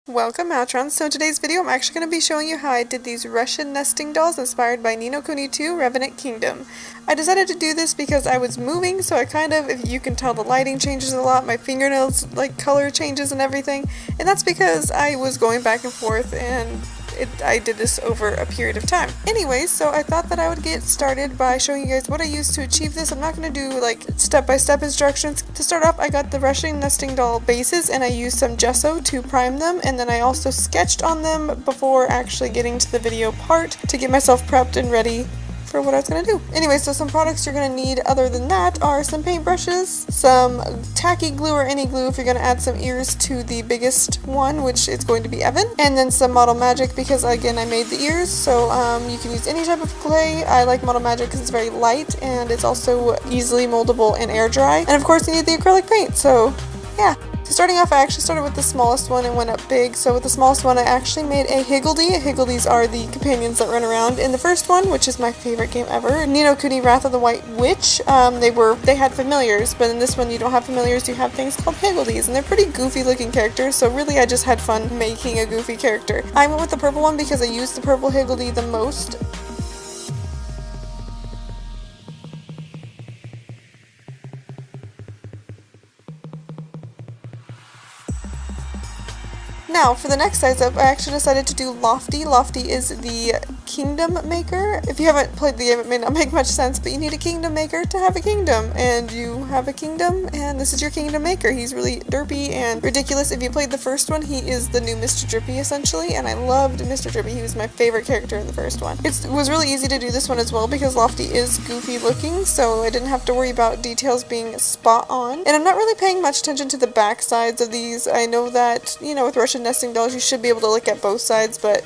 Welcome Matrons. So in today's video I'm actually going to be showing you how I did these Russian nesting dolls inspired by Ni no Kuni 2 Revenant Kingdom. I decided to do this because I was moving, so I kind of, if you can tell, the lighting changes a lot, my fingernails like color changes and everything, and that's because I was going back and forth and I did this over a period of time. Anyways, so I thought that I would get started by showing you guys what I used to achieve this. I'm not going to do like step-by-step instructions. To start off, I got the Russian nesting doll bases and I used some gesso to prime them, and then I also sketched on them before actually getting to the video part to get myself prepped and ready for what I was going to do. Anyway, so some products you're going to need other than that are some paintbrushes, some tacky glue or any glue if you're going to add some ears to the biggest one, which is going to be Evan, and then some Model Magic because again I made the ears, so you can use any type of clay. I like Model Magic because it's very light and it's also easily moldable and air dry, and of course you need the acrylic paint, so yeah. So starting off, I actually started with the smallest one and went up big. So with the smallest one, I actually made a Higgledy. Higgledies are the companions that run around. In the first one, which is my favorite game ever, Ni no Kuni Wrath of the White Witch, they had familiars, but in this one you don't have familiars, you have things called Higgledies, and they're pretty goofy looking characters, so really I just had fun making a goofy character. I went with the purple one because I used the purple Higgledy the most. Now, for the next size up, I actually decided to do Lofty. Lofty is the kingdom maker. If you haven't played the game, it may not make much sense, but you need a kingdom maker to have a kingdom, and you have a kingdom, and this is your kingdom maker. He's really derpy and ridiculous. If you played the first one, he is the new Mr. Drippy, essentially, and I loved Mr. Drippy. He was my favorite character in the first one. It was really easy to do this one as well, because Lofty is goofy looking, so I didn't have to worry about details being spot on. And I'm not really paying much attention to the back sides of these. I know that, you know, with Russian nesting dolls you should be able to look at both sides, but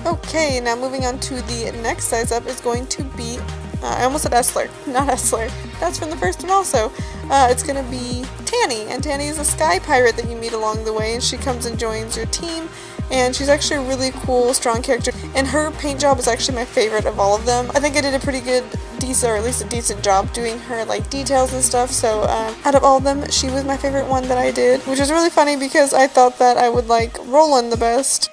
Okay, now moving on to the next size up is going to be, I almost said Essler, not Essler, that's from the first one also. It's going to be Tanny, and Tanny is a sky pirate that you meet along the way, and she comes and joins your team, and she's actually a really cool, strong character, and her paint job is actually my favorite of all of them. I think I did a pretty good, or at least a decent job doing her like details and stuff, so out of all of them, she was my favorite one that I did, which is really funny because I thought that I would like Roland the best.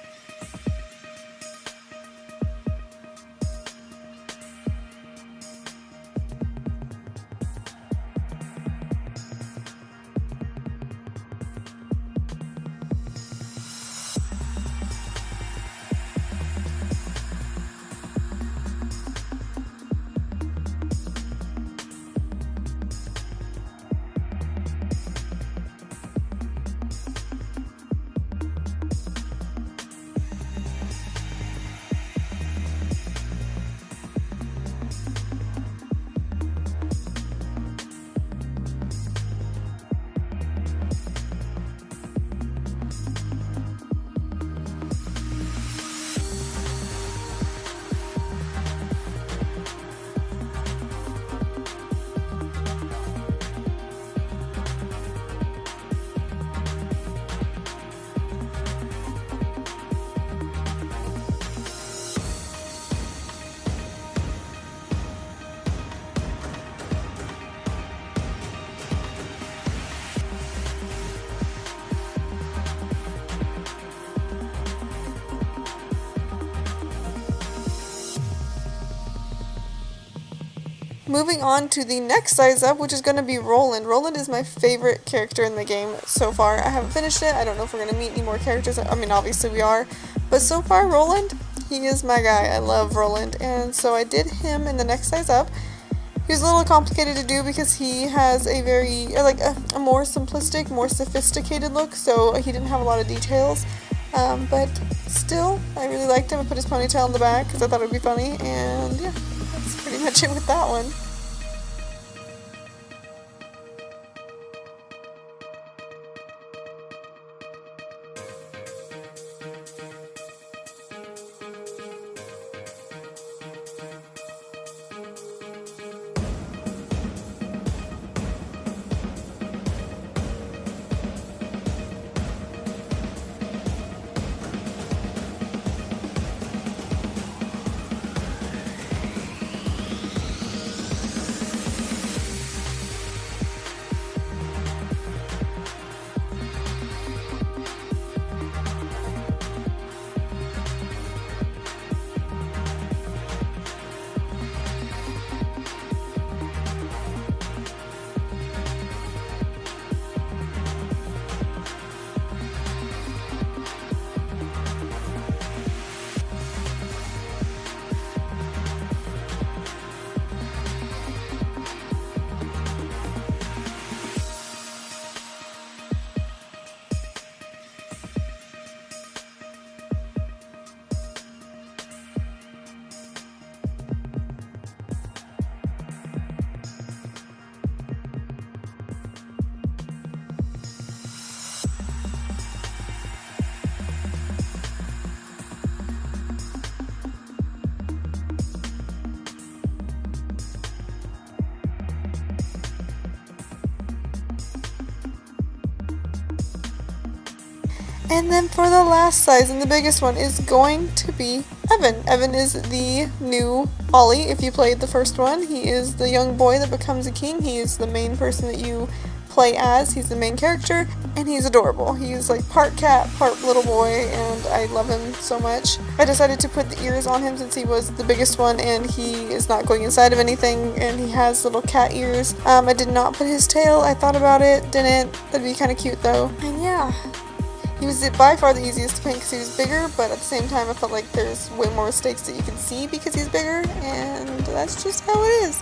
Moving on to the next size up, which is going to be Roland. Roland is my favorite character in the game so far. I haven't finished it. I don't know if we're going to meet any more characters. I mean, obviously we are. But so far, Roland, he is my guy. I love Roland. And so I did him in the next size up. He was a little complicated to do because he has a very, like, a more simplistic, more sophisticated look. So he didn't have a lot of details. But still, I really liked him. I put his ponytail in the back because I thought it would be funny. And yeah. That's pretty much it with that one. And then for the last size and the biggest one is going to be Evan. Evan is the new Ollie. If you played the first one, he is the young boy that becomes a king. He is the main person that you play as. He's the main character, and he's adorable. He's like part cat, part little boy, and I love him so much. I decided to put the ears on him since he was the biggest one and he is not going inside of anything, and he has little cat ears. I did not put his tail. I thought about it, didn't. That'd be kind of cute though. And yeah. He was by far the easiest to paint because he was bigger, but at the same time I felt like there's way more mistakes that you can see because he's bigger, and that's just how it is.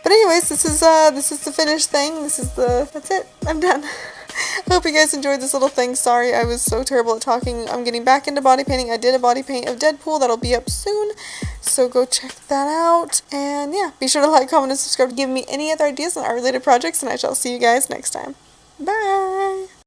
But anyways, this is the finished thing. That's it. I'm done. I hope you guys enjoyed this little thing. Sorry, I was so terrible at talking. I'm getting back into body painting. I did a body paint of Deadpool. That'll be up soon. So go check that out. And yeah, be sure to like, comment, and subscribe to give me any other ideas on art-related projects. And I shall see you guys next time. Bye!